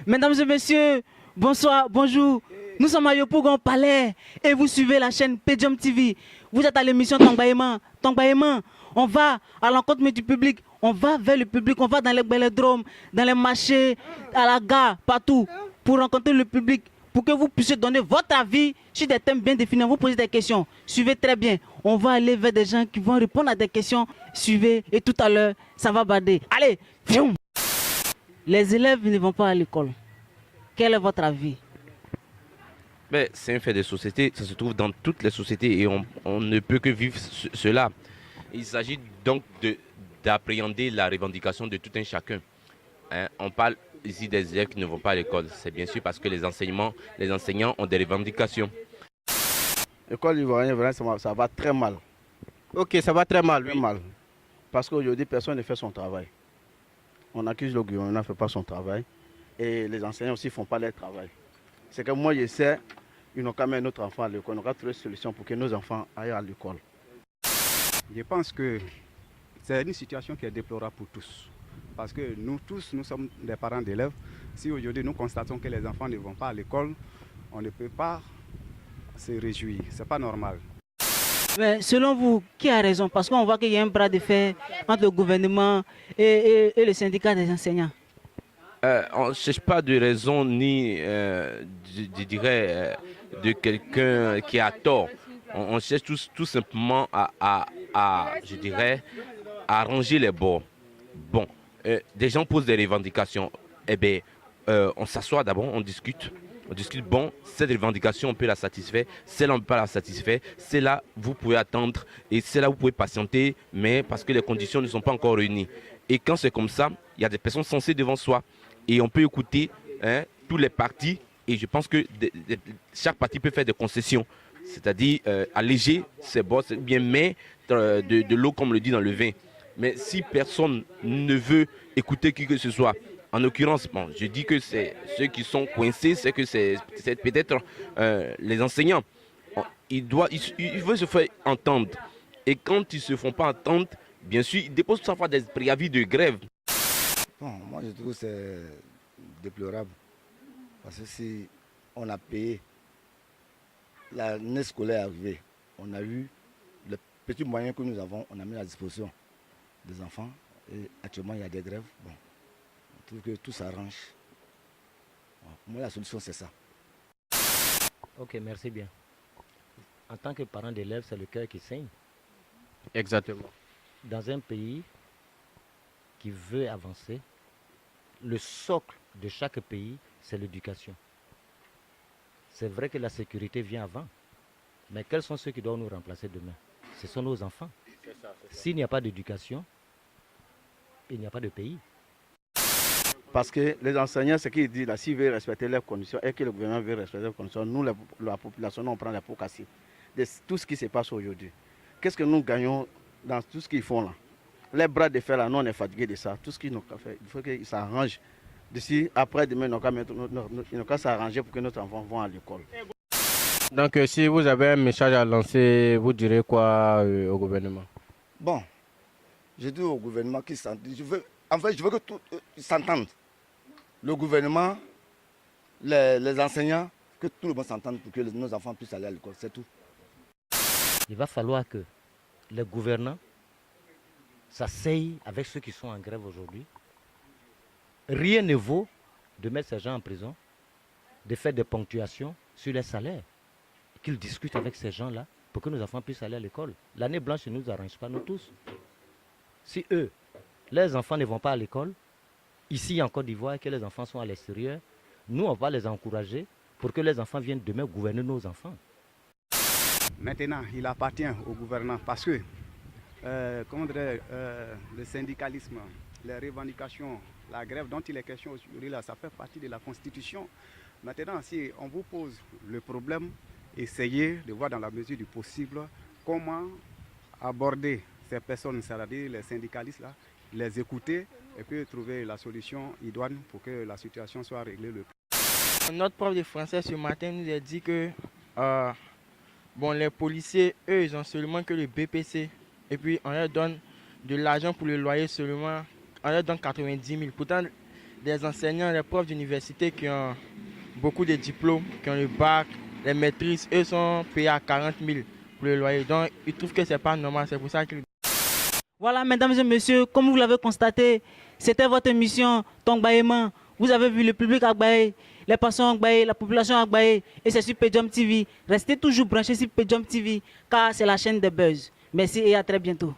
Mesdames et messieurs, bonsoir, bonjour. Nous sommes à Yopougon Palais et vous suivez la chaîne Pedium TV. Vous êtes à l'émission Tangbaïman. Tangbaïman, on va à l'encontre du public, on va vers le public, on va dans les bélodromes, dans les marchés, à la gare, partout, pour rencontrer le public, pour que vous puissiez donner votre avis sur des thèmes bien définis. Vous posez des questions, suivez très bien. On va aller vers des gens qui vont répondre à des questions. Suivez et tout à l'heure, ça va bader. Allez, fium. Les élèves ne vont pas à l'école. Quel est votre avis? C'est un fait de société, ça se trouve dans toutes les sociétés et on ne peut que vivre cela. Il s'agit donc d'appréhender la revendication de tout un chacun. Hein, on parle ici des élèves qui ne vont pas à l'école. C'est bien sûr parce que les enseignants ont des revendications. L'école ivoirienne, ça va très mal. Ok, ça va très mal. Très mal. Parce qu'aujourd'hui, personne ne fait son travail. On accuse le gouvernement, ne fait pas son travail. Et les enseignants aussi ne font pas leur travail. C'est que moi, je sais, ils n'ont qu'à mettre notre enfant à l'école. On aura trouvé une solution pour que nos enfants aillent à l'école. Je pense que c'est une situation qui est déplorable pour tous. Parce que nous tous, nous sommes des parents d'élèves. Si aujourd'hui nous constatons que les enfants ne vont pas à l'école, on ne peut pas se réjouir. Ce n'est pas normal. Mais selon vous, qui a raison? Parce qu'on voit qu'il y a un bras de fer entre le gouvernement et le syndicat des enseignants. On ne cherche pas de raison ni, je dirais, de quelqu'un qui a tort. On cherche tout simplement je dirais, à arranger les bords. Bon, des gens posent des revendications. Eh bien, on s'assoit d'abord, on discute. On discute, bon, cette revendication, on peut la satisfaire. Celle-là, on ne peut pas la satisfaire. Celle-là, vous pouvez attendre. Et celle-là, vous pouvez patienter, mais parce que les conditions ne sont pas encore réunies. Et quand c'est comme ça, il y a des personnes censées devant soi. Et on peut écouter tous les partis. Et je pense que chaque parti peut faire des concessions. C'est-à-dire alléger ses bords, bien mettre de l'eau, comme le dit dans le vin. Mais si personne ne veut écouter qui que ce soit, en l'occurrence, bon, je dis que c'est ceux qui sont coincés, c'est que c'est peut-être les enseignants. Ils veulent se faire entendre. Et quand ils ne se font pas entendre, bien sûr, ils déposent parfois des préavis de grève. Bon, moi je trouve que c'est déplorable. Parce que si on a payé, l'année scolaire est arrivée, on a eu les petits moyens que nous avons, on a mis à disposition des enfants. Et actuellement, il y a des grèves. Bon, on trouve que tout s'arrange. Bon, pour moi, la solution, c'est ça. Ok, merci bien. En tant que parent d'élève, c'est le cœur qui saigne. Exactement. Dans un pays qui veut avancer, le socle de chaque pays, c'est l'éducation. C'est vrai que la sécurité vient avant, mais quels sont ceux qui doivent nous remplacer demain? Ce sont nos enfants. S'il n'y a pas d'éducation, il n'y a pas de pays. Parce que les enseignants, ce qu'ils disent là, s'ils veulent respecter leurs conditions et que le gouvernement veut respecter leurs conditions, nous, la population, on prend la peau cassée de tout ce qui se passe aujourd'hui. Qu'est-ce que nous gagnons dans tout ce qu'ils font là? Les bras de fer là, nous on est fatigués de ça. Tout ce qu'ils n'ont qu'à faire, il faut qu'ils s'arrangent. D'ici, après-demain, ils n'ont qu'à s'arranger pour que nos enfants vont à l'école. Donc, si vous avez un message à lancer, vous direz quoi au gouvernement? Bon, je dis au gouvernement qu'ils s'entendent. Je veux que tout s'entende. Le gouvernement, les enseignants, que tout le monde s'entende pour que nos enfants puissent aller à l'école, c'est tout. Il va falloir que les gouvernants s'asseyent avec ceux qui sont en grève aujourd'hui. Rien ne vaut de mettre ces gens en prison, de faire des ponctuations sur les salaires. Qu'ils discutent avec ces gens-là pour que nos enfants puissent aller à l'école. L'année blanche ne nous arrange pas, nous tous. Si eux, les enfants ne vont pas à l'école, ici en Côte d'Ivoire, que les enfants sont à l'extérieur, nous, on va les encourager pour que les enfants viennent demain gouverner nos enfants. Maintenant, il appartient au gouvernement parce que le syndicalisme, les revendications, la grève dont il est question aujourd'hui, là, ça fait partie de la Constitution. Maintenant, si on vous pose le problème, essayez de voir dans la mesure du possible comment aborder ces personnes, c'est-à-dire les syndicalistes, là, les écouter et puis trouver la solution idoine pour que la situation soit réglée le plus. Notre prof de français ce matin nous a dit que bon, les policiers, eux, ils ont seulement que le BPC. Et puis, on leur donne de l'argent pour le loyer seulement. On leur donne 90 000. Pourtant, des enseignants, les profs d'université qui ont beaucoup de diplômes, qui ont le bac, les maîtrises, eux sont payés à 40 000 pour le loyer. Donc, ils trouvent que ce n'est pas normal. C'est pour ça qu'ils... Voilà, mesdames et messieurs, comme vous l'avez constaté, c'était votre émission Tongba Eman. Vous avez vu le public Agbaye, les personnes Agbaye, la population Agbaye, et c'est sur Pejom TV. Restez toujours branchés sur Pejom TV, car c'est la chaîne des buzz. Merci et à très bientôt.